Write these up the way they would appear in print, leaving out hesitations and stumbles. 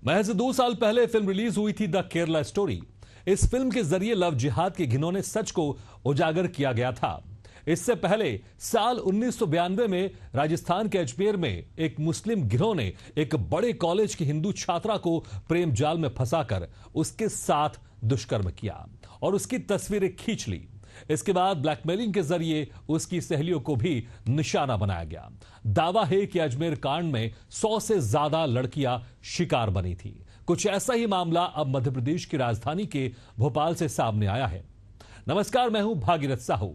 महज 2 साल पहले फिल्म रिलीज हुई थी द केरला स्टोरी। इस फिल्म के जरिए लव जिहाद के घिनौने सच को उजागर किया गया था। इससे पहले साल 1992 में राजस्थान के अजमेर में एक मुस्लिम गिरोह ने एक बड़े कॉलेज की हिंदू छात्रा को प्रेम जाल में फंसाकर उसके साथ दुष्कर्म किया और उसकी तस्वीरें खींच ली। इसके बाद ब्लैकमेलिंग के जरिए उसकी सहेलियों को भी निशाना बनाया गया। दावा है कि अजमेर कांड में 100 से ज्यादा लड़कियां शिकार बनी थी। कुछ ऐसा ही मामला अब मध्य प्रदेश की राजधानी के भोपाल से सामने आया है। नमस्कार, मैं हूं भागीरथ साहू।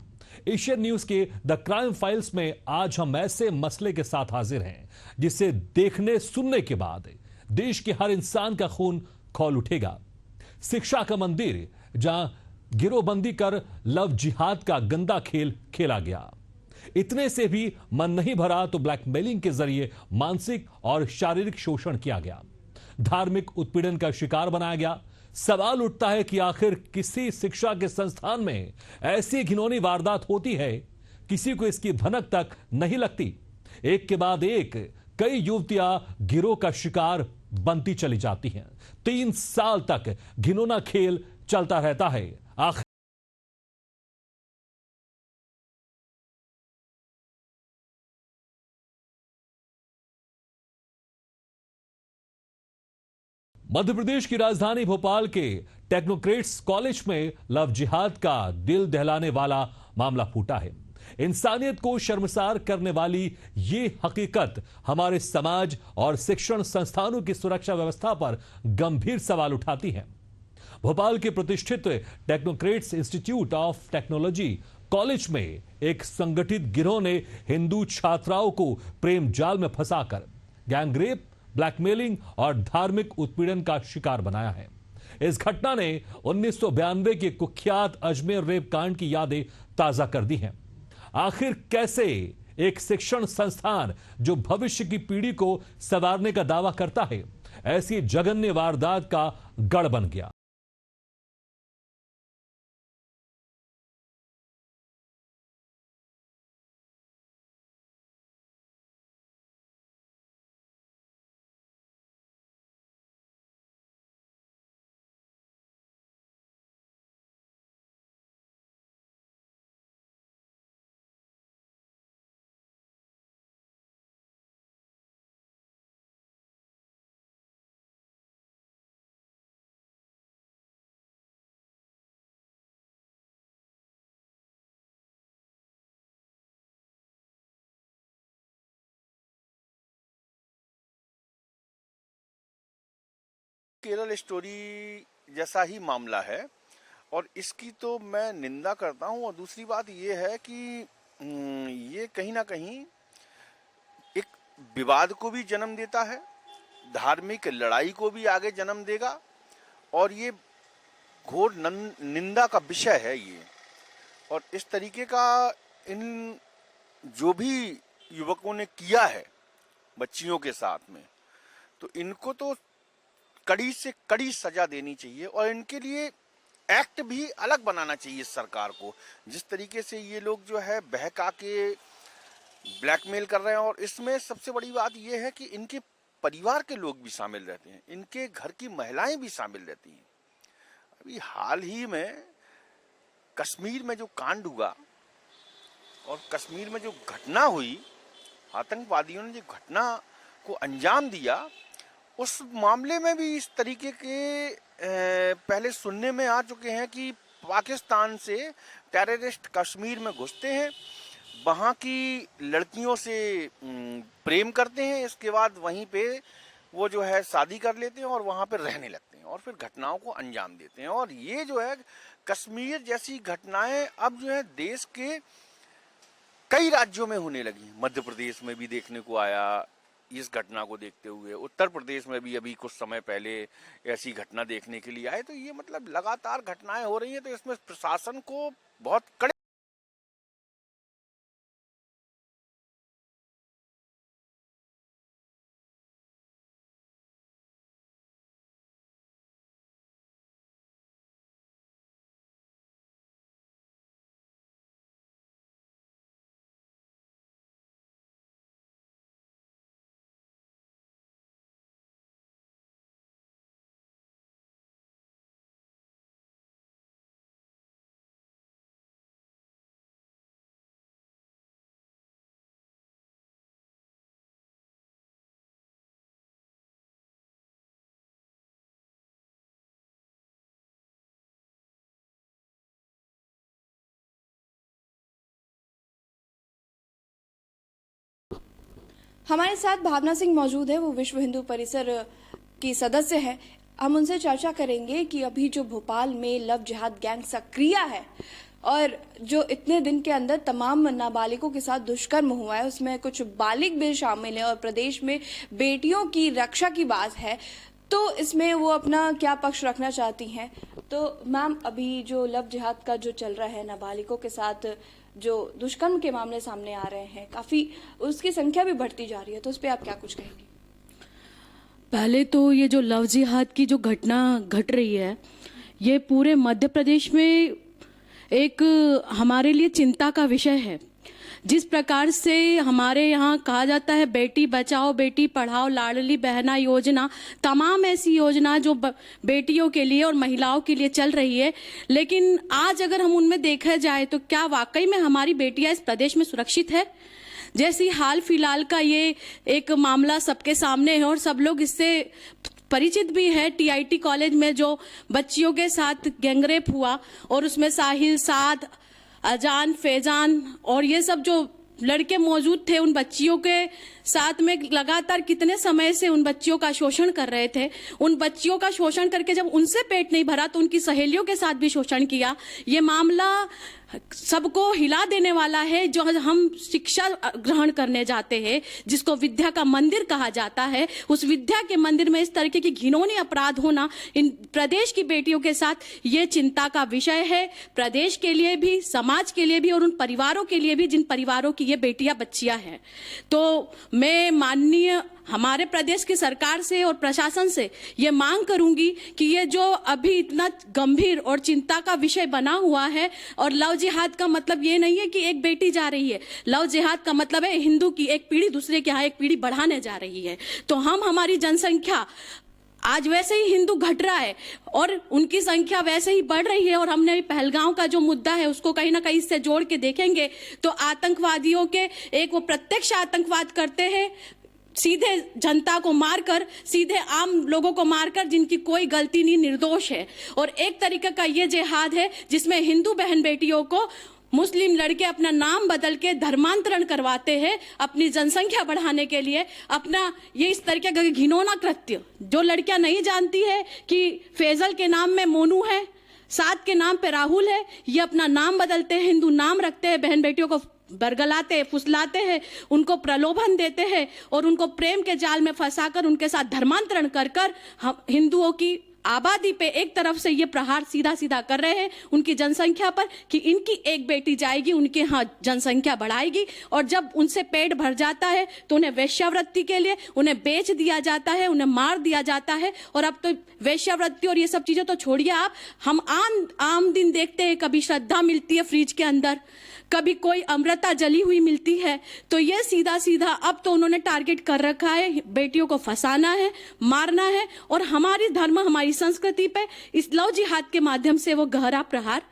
एशियन न्यूज के द क्राइम फाइल्स में आज हम ऐसे मसले के साथ हाजिर हैं जिसे देखने सुनने के बाद देश के हर इंसान का खून खौल उठेगा। शिक्षा का मंदिर, जहां गिरोहबंदी कर लव जिहाद का गंदा खेल खेला गया। इतने से भी मन नहीं भरा तो ब्लैकमेलिंग के जरिए मानसिक और शारीरिक शोषण किया गया, धार्मिक उत्पीड़न का शिकार बनाया गया। सवाल उठता है कि आखिर किसी शिक्षा के संस्थान में ऐसी घिनौनी वारदात होती है, किसी को इसकी भनक तक नहीं लगती। एक के बाद एक कई युवतियां गिरोह का शिकार बनती चली जाती हैं। 3 साल तक घिनौना खेल चलता रहता है। आखिर मध्य प्रदेश की राजधानी भोपाल के टेक्नोक्रेट्स कॉलेज में लव जिहाद का दिल दहलाने वाला मामला फूटा है। इंसानियत को शर्मसार करने वाली ये हकीकत हमारे समाज और शिक्षण संस्थानों की सुरक्षा व्यवस्था पर गंभीर सवाल उठाती है। भोपाल के प्रतिष्ठित technocrats institute of technology college में एक संगठित गिरोह ने हिंदू छात्राओं को प्रेम जाल में फंसाकर गैंगरेप, ब्लैकमेलिंग और धार्मिक उत्पीड़न का शिकार बनाया है। इस घटना ने 1992 के कुख्यात अजमेर रेप कांड की यादें ताजा कर दी हैं। आखिर कैसे एक शिक्षण संस्थान जो भविष्य की पीढ़ी को संवारने का दावा करता है, ऐसी जघन्य वारदात का गढ़ बन गया। केरल स्टोरी जैसा ही मामला है और इसकी तो मैं निंदा करता हूं। और दूसरी बात ये है कि ये कहीं ना कहीं एक विवाद को भी जन्म देता है, धार्मिक लड़ाई को भी आगे जन्म देगा और ये घोर निंदा का विषय है ये। और इस तरीके का इन जो भी युवकों ने किया है बच्चियों के साथ में, तो इनको तो कड़ी से कड़ी सजा देनी चाहिए और इनके लिए एक्ट भी अलग बनाना चाहिए सरकार को। जिस तरीके से ये लोग जो है बहका के ब्लैकमेल कर रहे हैं, और इसमें सबसे बड़ी बात यह है कि इनके परिवार के लोग भी शामिल रहते हैं, इनके घर की महिलाएं भी शामिल रहती हैं। अभी हाल ही में कश्मीर में जो कांड हुआ और कश्मीर में जो घटना हुई, आतंकवादियों ने जो घटना को अंजाम दिया, उस मामले में भी इस तरीके के पहले सुनने में आ चुके हैं कि पाकिस्तान से टेररिस्ट कश्मीर में घुसते हैं, वहाँ की लड़कियों से प्रेम करते हैं, इसके बाद वहीं पे वो जो है शादी कर लेते हैं और वहाँ पे रहने लगते हैं और फिर घटनाओं को अंजाम देते हैं। और ये जो है कश्मीर जैसी घटनाएं अब जो है देश के कई राज्यों में होने लगी। मध्य प्रदेश में भी देखने को आया इस घटना को देखते हुए, उत्तर प्रदेश में भी अभी कुछ समय पहले ऐसी घटना देखने के लिए आए। तो ये मतलब लगातार घटनाएं हो रही हैं, तो इसमें प्रशासन को बहुत कड़े हमारे साथ भावना सिंह मौजूद है, वो विश्व हिंदू परिसर की सदस्य है। हम उनसे चर्चा करेंगे कि अभी जो भोपाल में लव जिहाद गैंग सक्रिय है और जो इतने दिन के अंदर तमाम नाबालिगों के साथ दुष्कर्म हुआ है, उसमें कुछ बालिग भी शामिल है और प्रदेश में बेटियों की रक्षा की बात है, तो इसमें वो अपना क्या पक्ष रखना चाहती हैं। तो मैम, अभी जो लव जिहाद का जो चल रहा है, नाबालिगों के साथ जो दुष्कर्म के मामले सामने आ रहे हैं, काफी उसकी संख्या भी बढ़ती जा रही है, तो उस पर आप क्या कुछ कहेंगे? पहले तो ये जो लव जिहाद की जो घटना घट रही है, ये पूरे मध्य प्रदेश में एक हमारे लिए चिंता का विषय है। जिस प्रकार से हमारे यहाँ कहा जाता है बेटी बचाओ बेटी पढ़ाओ लाडली बहना योजना, तमाम ऐसी योजना जो बेटियों के लिए और महिलाओं के लिए चल रही है, लेकिन आज अगर हम उनमें देखा जाए तो क्या वाकई में हमारी बेटियां इस प्रदेश में सुरक्षित है? जैसी हाल फिलहाल का ये एक मामला सबके सामने है और सब लोग इससे परिचित भी है। टीआईटी कॉलेज में जो बच्चियों के साथ गैंगरेप हुआ और उसमें साहिल, साद, अजान, फैजान और ये सब जो लड़के मौजूद थे, उन बच्चियों के साथ में लगातार कितने समय से उन बच्चियों का शोषण कर रहे थे। उन बच्चियों का शोषण करके जब उनसे पेट नहीं भरा तो उनकी सहेलियों के साथ भी शोषण किया। ये मामला सबको हिला देने वाला है। जो हम शिक्षा ग्रहण करने जाते हैं, जिसको विद्या का मंदिर कहा जाता है, उस विद्या के मंदिर में इस तरीके की घिनौनी अपराध होना इन प्रदेश की बेटियों के साथ ये चिंता का विषय है। प्रदेश के लिए भी, समाज के लिए भी और उन परिवारों के लिए भी जिन परिवारों की ये बेटियां बच्चियां हैं। तो मैं माननीय हमारे प्रदेश की सरकार से और प्रशासन से ये मांग करूंगी कि ये जो अभी इतना गंभीर और चिंता का विषय बना हुआ है, और लव जिहाद का मतलब ये नहीं है कि एक बेटी जा रही है, लव जिहाद का मतलब है हिंदू की एक पीढ़ी दूसरे के यहाँ एक पीढ़ी बढ़ाने जा रही है। तो हम हमारी जनसंख्या आज वैसे ही हिंदू घट रहा है और उनकी संख्या वैसे ही बढ़ रही है, और हमने पहलगांव का जो मुद्दा है उसको कहीं ना कहीं इससे जोड़ के देखेंगे तो आतंकवादियों के एक वो प्रत्यक्ष आतंकवाद करते हैं, सीधे जनता को मारकर, सीधे आम लोगों को मारकर जिनकी कोई गलती नहीं, निर्दोष है। और एक तरीके का ये जिहाद है जिसमें हिंदू बहन बेटियों को मुस्लिम लड़के अपना नाम बदल के धर्मांतरण करवाते हैं अपनी जनसंख्या बढ़ाने के लिए। अपना ये इस तरीके का घिनौना कृत्य, जो लड़कियां नहीं जानती है कि फैजल के नाम में मोनू है, साद के नाम पे राहुल है, ये अपना नाम बदलते हैं, हिंदू नाम रखते हैं, बहन बेटियों को बरगलाते हैं, फुसलाते हैं, उनको प्रलोभन देते हैं और उनको प्रेम के जाल में फंसाकर उनके साथ धर्मांतरण कर कर हम हिंदुओं की आबादी पे एक तरफ से ये प्रहार सीधा सीधा कर रहे हैं उनकी जनसंख्या पर कि इनकी एक बेटी जाएगी, उनके यहाँ जनसंख्या बढ़ाएगी, और जब उनसे पेट भर जाता है तो उन्हें वेश्यावृत्ति के लिए उन्हें बेच दिया जाता है, उन्हें मार दिया जाता है। और अब तो वेश्यावृत्ति और ये सब चीजें तो छोड़िए आप, हम आम दिन देखते हैं, कभी श्रद्धा मिलती है फ्रिज के अंदर, कभी कोई अमृता जली हुई मिलती है। तो ये सीधा सीधा अब तो उन्होंने टारगेट कर रखा है, बेटियों को फंसाना है, मारना है, और हमारी धर्म हमारी संस्कृति पे इस लव जिहाद के माध्यम से वो गहरा प्रहार।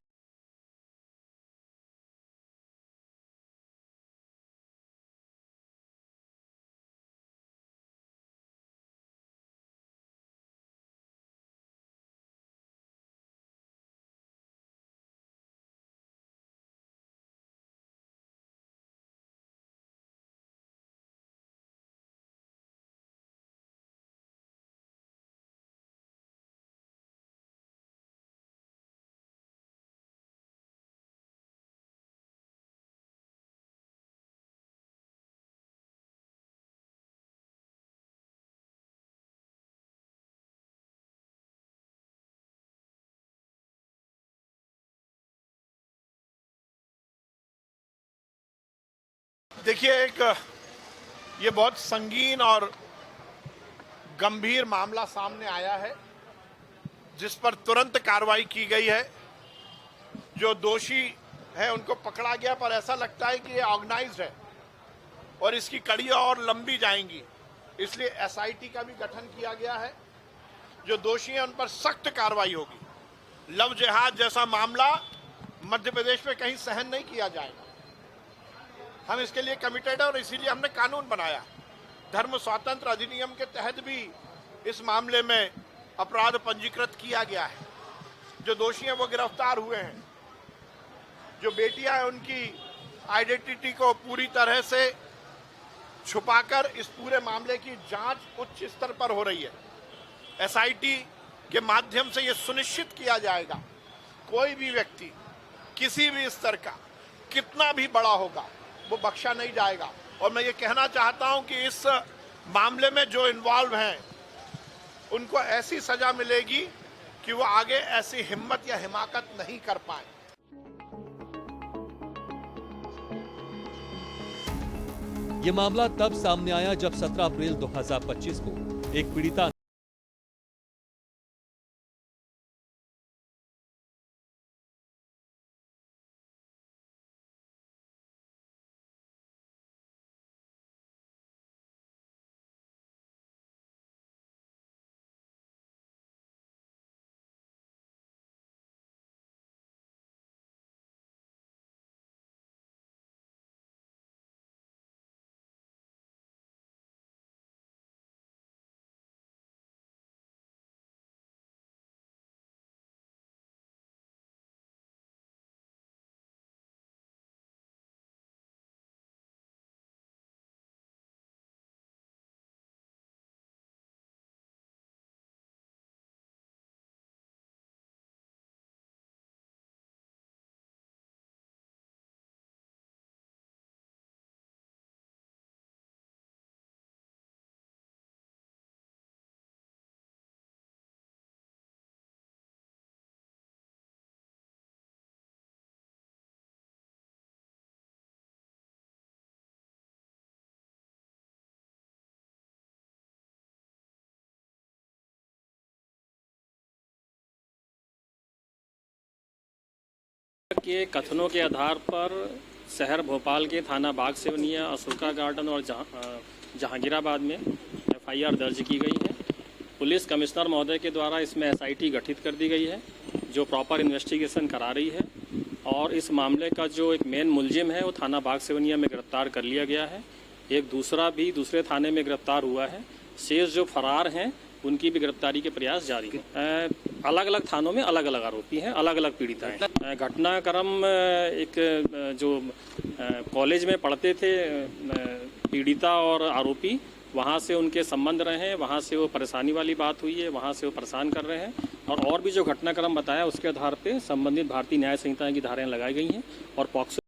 देखिए, ये बहुत संगीन और गंभीर मामला सामने आया है जिस पर तुरंत कार्रवाई की गई है। जो दोषी है उनको पकड़ा गया, पर ऐसा लगता है कि ये ऑर्गेनाइज्ड है और इसकी कड़ियां और लंबी जाएंगी, इसलिए एसआईटी का भी गठन किया गया है। जो दोषी हैं उन पर सख्त कार्रवाई होगी। लव जिहाद जैसा मामला मध्य प्रदेश में कहीं सहन नहीं किया जाएगा। हम इसके लिए कमिटेड है और इसीलिए हमने कानून बनाया। धर्म स्वातंत्र अधिनियम के तहत भी इस मामले में अपराध पंजीकृत किया गया है। जो दोषी हैं वो गिरफ्तार हुए हैं। जो बेटियां हैं उनकी आइडेंटिटी को पूरी तरह से छुपाकर इस पूरे मामले की जांच उच्च स्तर पर हो रही है। एसआईटी के माध्यम से यह सुनिश्चित किया जाएगा कोई भी व्यक्ति किसी भी स्तर का कितना भी बड़ा होगा वो बख्शा नहीं जाएगा। और मैं ये कहना चाहता हूं कि इस मामले में जो इन्वॉल्व हैं उनको ऐसी सजा मिलेगी कि वो आगे ऐसी हिम्मत या हिमाकत नहीं कर पाए। ये मामला तब सामने आया जब 17 अप्रैल 2025 को एक पीड़िता के कथनों के आधार पर शहर भोपाल के थाना बाग सेवनिया, अशोका गार्डन और जहांगीराबाद में एफआईआर दर्ज की गई है। पुलिस कमिश्नर महोदय के द्वारा इसमें एसआईटी गठित कर दी गई है जो प्रॉपर इन्वेस्टिगेशन करा रही है और इस मामले का जो एक मेन मुलजिम है वो थाना बाग सेवनिया में गिरफ्तार कर लिया गया है। एक दूसरा भी दूसरे थाने में गिरफ्तार हुआ है। शेष जो फरार हैं उनकी भी गिरफ्तारी के प्रयास जारी है। अलग अलग थानों में अलग अलग आरोपी हैं, अलग अलग पीड़िता हैं। घटनाक्रम एक जो कॉलेज में पढ़ते थे पीड़िता और आरोपी, वहाँ से उनके संबंध रहे हैं, वहाँ से वो परेशानी वाली बात हुई है, वहाँ से वो परेशान कर रहे हैं और भी जो घटनाक्रम बताया उसके आधार पे संबंधित भारतीय न्याय संहिता की धाराएं लगाई गई हैं और पॉक्सो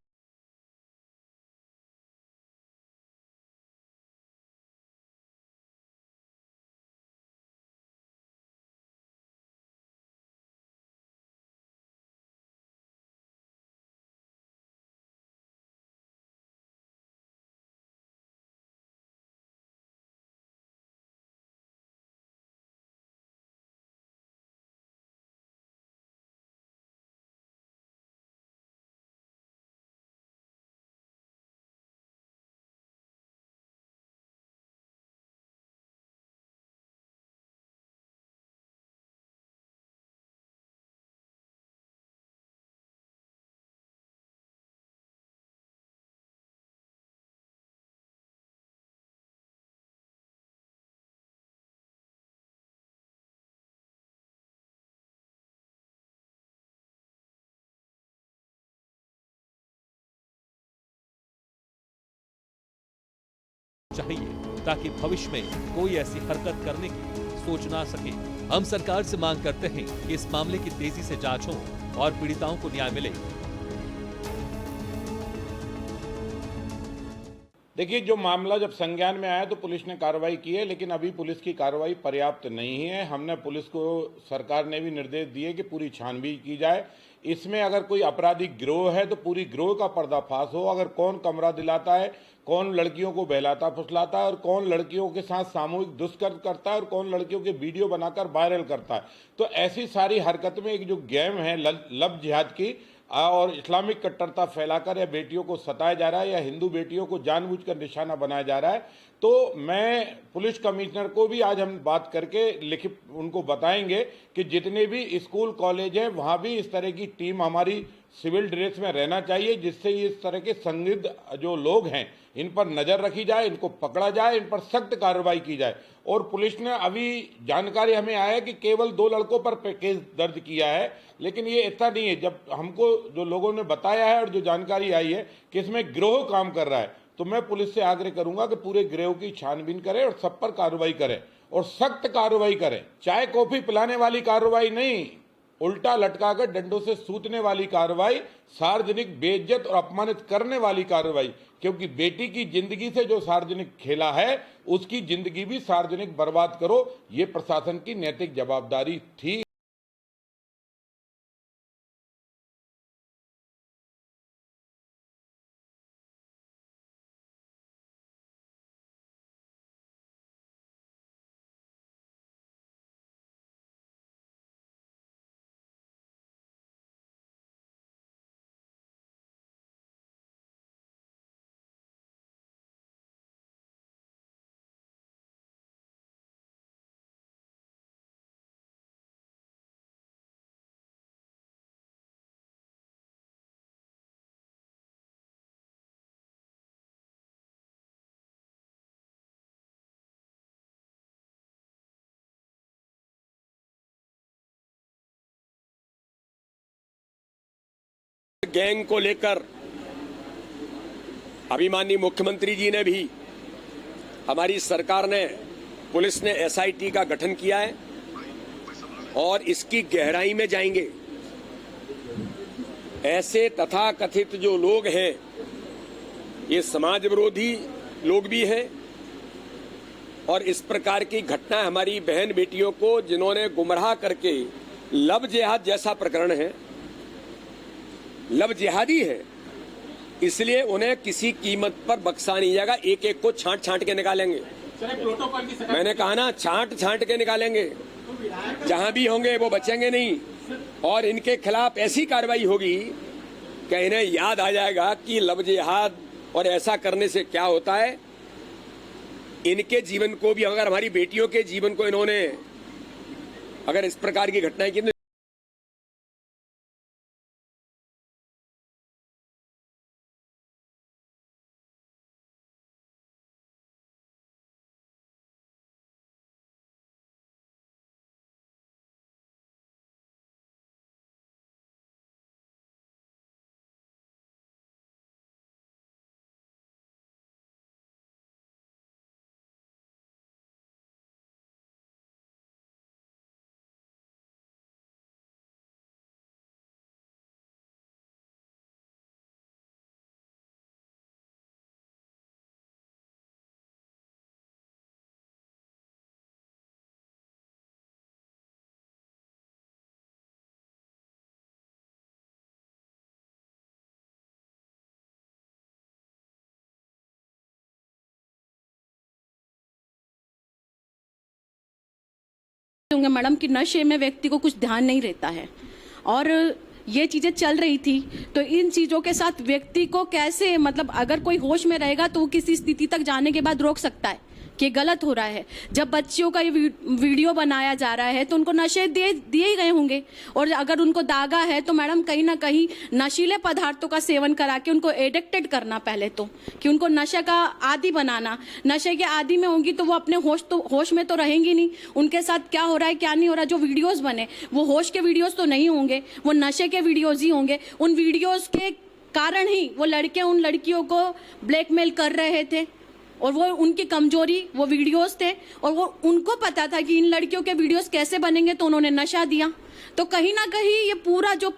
चाहिए ताकि भविष्य में कोई ऐसी हरकत करने की सोच ना सके। हम सरकार से मांग करते हैं कि इस मामले की तेजी से जांच हो और पीड़िताओं को न्याय मिले। देखिए, जो मामला जब संज्ञान में आया तो पुलिस ने कार्रवाई की है, लेकिन अभी पुलिस की कार्रवाई पर्याप्त नहीं है। हमने पुलिस को, सरकार ने भी निर्देश दिए कि पूरी छानबीन की जाए। इसमें अगर कोई आपराधिक गिरोह है तो पूरी गिरोह का पर्दाफाश हो। अगर कौन कमरा दिलाता है, कौन लड़कियों को बहलाता फुसलाता है और कौन लड़कियों के साथ सामूहिक दुष्कर्म करता है और कौन लड़कियों के वीडियो बनाकर वायरल करता है, तो ऐसी सारी हरकत में एक जो गेम है लव जिहाद की और इस्लामिक कट्टरता फैलाकर या बेटियों को सताया जा रहा है या हिंदू बेटियों को जानबूझकर निशाना बनाया जा रहा है, तो मैं पुलिस कमिश्नर को भी आज हम बात करके लिखित उनको बताएंगे कि जितने भी स्कूल कॉलेज हैं वहाँ भी इस तरह की टीम हमारी सिविल ड्रेस में रहना चाहिए, जिससे इस तरह के संदिग्ध जो लोग हैं इन पर नज़र रखी जाए, इनको पकड़ा जाए, इन पर सख्त कार्रवाई की जाए। और पुलिस ने अभी जानकारी हमें आया है कि केवल 2 लड़कों पर केस दर्ज किया है, लेकिन ये इतना नहीं है। जब हमको जो लोगों ने बताया है और जो जानकारी आई है कि इसमें गिरोह काम कर रहा है, तो मैं पुलिस से आग्रह करूंगा कि पूरे गिरोह की छानबीन करे और सब पर कार्रवाई करे और सख्त कार्रवाई करे। चाय कॉफी पिलाने वाली कार्रवाई नहीं, उल्टा लटकाकर डंडों से सूतने वाली कार्रवाई, सार्वजनिक बेइज्जत और अपमानित करने वाली कार्रवाई, क्योंकि बेटी की जिंदगी से जो सार्वजनिक खेला है उसकी जिंदगी भी सार्वजनिक बर्बाद करो, ये प्रशासन की नैतिक जवाबदारी थी। गैंग को लेकर अभिमानी मुख्यमंत्री जी ने भी, हमारी सरकार ने, पुलिस ने एसआईटी का गठन किया है और इसकी गहराई में जाएंगे। ऐसे तथाकथित जो लोग हैं ये समाज विरोधी लोग भी हैं और इस प्रकार की घटना हमारी बहन बेटियों को जिन्होंने गुमराह करके, लव जिहाद जैसा प्रकरण है, लव जिहादी है, इसलिए उन्हें किसी कीमत पर बख्शा नहीं जाएगा। एक एक को छांट छांट के निकालेंगे। मैंने कहा ना, छांट छांट के निकालेंगे, जहां भी होंगे वो बचेंगे नहीं और इनके खिलाफ ऐसी कार्रवाई होगी कि इन्हें याद आ जाएगा कि लव जिहाद और ऐसा करने से क्या होता है। इनके जीवन को भी, अगर हमारी बेटियों के जीवन को इन्होंने अगर इस प्रकार की घटनाएं की, होंगे मैडम कि नशे में व्यक्ति को कुछ ध्यान नहीं रहता है और ये चीजें चल रही थी, तो इन चीजों के साथ व्यक्ति को कैसे, मतलब अगर कोई होश में रहेगा तो वो किसी स्थिति तक जाने के बाद रोक सकता है कि गलत हो रहा है। जब बच्चियों का ये वीडियो बनाया जा रहा है तो उनको नशे दिए ही गए होंगे और अगर उनको दागा है तो मैडम कहीं ना कहीं नशीले पदार्थों का सेवन करा के उनको एडिक्टेड करना, पहले तो कि उनको नशे का आदी बनाना। नशे के आदी में होंगी तो वो अपने होश में तो रहेंगी नहीं, उनके साथ क्या हो रहा है क्या नहीं हो रहा। जो वीडियोज बने वो होश के वीडियोज तो नहीं होंगे, वो नशे के वीडियोज ही होंगे। उन वीडियोज के कारण ही वो लड़के उन लड़कियों को ब्लैकमेल कर रहे थे और वो उनकी कमजोरी वो वीडियोस थे और वो उनको पता था कि इन लड़कियों के वीडियोस कैसे बनेंगे, तो उन्होंने नशा दिया। तो कहीं ना कहीं ये पूरा, जो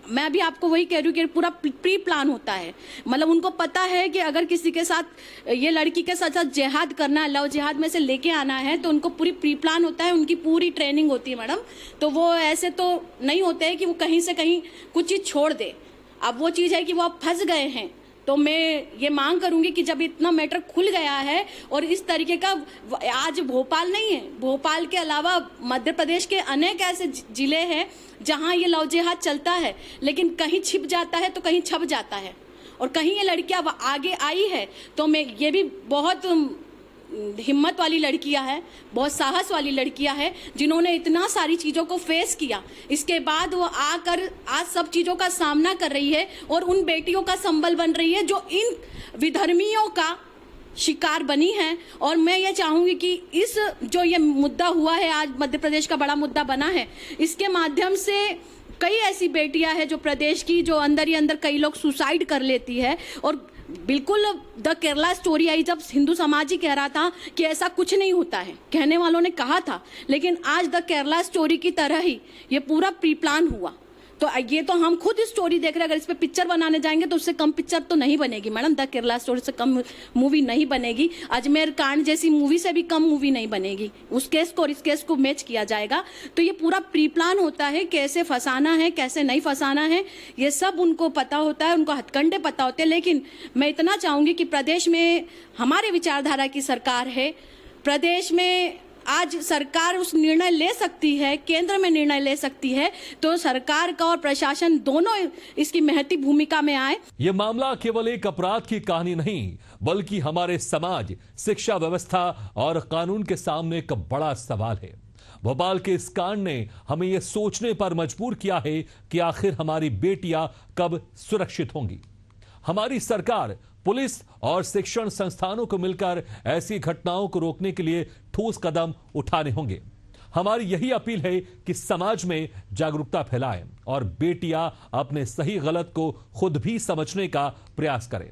मैं भी आपको वही कह रही हूँ कि पूरा प्री प्लान होता है। मतलब उनको पता है कि अगर किसी के साथ, ये लड़की के साथ जिहाद करना है, लव जिहाद में से लेके आना है, तो उनको पूरी प्री प्लान होता है, उनकी पूरी ट्रेनिंग होती है मैडम। तो वो ऐसे तो नहीं होते हैं कि वो कहीं से कहीं कुछ चीज़ छोड़ दे। अब वो चीज़ है कि वो अब फंस गए हैं, तो मैं ये मांग करूंगी कि जब इतना मैटर खुल गया है और इस तरीके का, आज भोपाल नहीं है, भोपाल के अलावा मध्य प्रदेश के अनेक ऐसे जिले हैं जहां ये लव जिहाद चलता है, लेकिन कहीं छिप जाता है तो कहीं छप जाता है और कहीं ये लड़कियां आगे आई है। तो मैं ये भी बहुत हिम्मत वाली लड़कियां हैं, बहुत साहस वाली लड़कियां हैं जिन्होंने इतना सारी चीज़ों को फेस किया, इसके बाद वो आकर आज सब चीज़ों का सामना कर रही है और उन बेटियों का संबल बन रही है जो इन विधर्मियों का शिकार बनी है। और मैं ये चाहूँगी कि इस जो ये मुद्दा हुआ है, आज मध्य प्रदेश का बड़ा मुद्दा बना है, इसके माध्यम से कई ऐसी बेटियां हैं जो प्रदेश की, जो अंदर ही अंदर कई लोग सुसाइड कर लेती है और बिल्कुल द केरला स्टोरी आई जब हिंदू समाज ही कह रहा था कि ऐसा कुछ नहीं होता है, कहने वालों ने कहा था, लेकिन आज द केरला स्टोरी की तरह ही ये पूरा प्री प्लान हुआ। तो ये तो हम खुद स्टोरी देख रहे हैं, अगर इस पे पिक्चर बनाने जाएंगे तो उससे कम पिक्चर तो नहीं बनेगी मैडम, द केरला स्टोरी से कम मूवी नहीं बनेगी, अजमेर कांड जैसी मूवी से भी कम मूवी नहीं बनेगी। उस केस को और इस केस को मैच किया जाएगा। तो ये पूरा प्री प्लान होता है, कैसे फंसाना है कैसे नहीं फंसाना है, ये सब उनको पता होता है, उनको हथकंडे पता होते हैं। लेकिन मैं इतना चाहूंगी कि प्रदेश में हमारे विचारधारा की सरकार है, प्रदेश में आज सरकार उस निर्णय ले सकती है, केंद्र में निर्णय ले सकती है, तो सरकार का और प्रशासन दोनों इसकी महती भूमिका में आए। यह मामला केवल एक अपराध की कहानी नहीं, बल्कि हमारे समाज, शिक्षा व्यवस्था और कानून के सामने एक बड़ा सवाल है। भोपाल के इस कांड ने हमें यह सोचने पर मजबूर किया है कि आखिर हमारी बेटियां कब सुरक्षित होंगी। हमारी सरकार, पुलिस और शिक्षण संस्थानों को मिलकर ऐसी घटनाओं को रोकने के लिए ठोस कदम उठाने होंगे। हमारी यही अपील है कि समाज में जागरूकता फैलाएं और बेटियां अपने सही गलत को खुद भी समझने का प्रयास करें।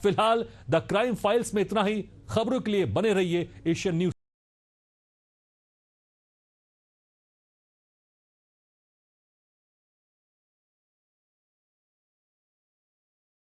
फिलहाल द क्राइम फाइल्स में इतना ही। खबरों के लिए बने रहिए एशियन न्यूज।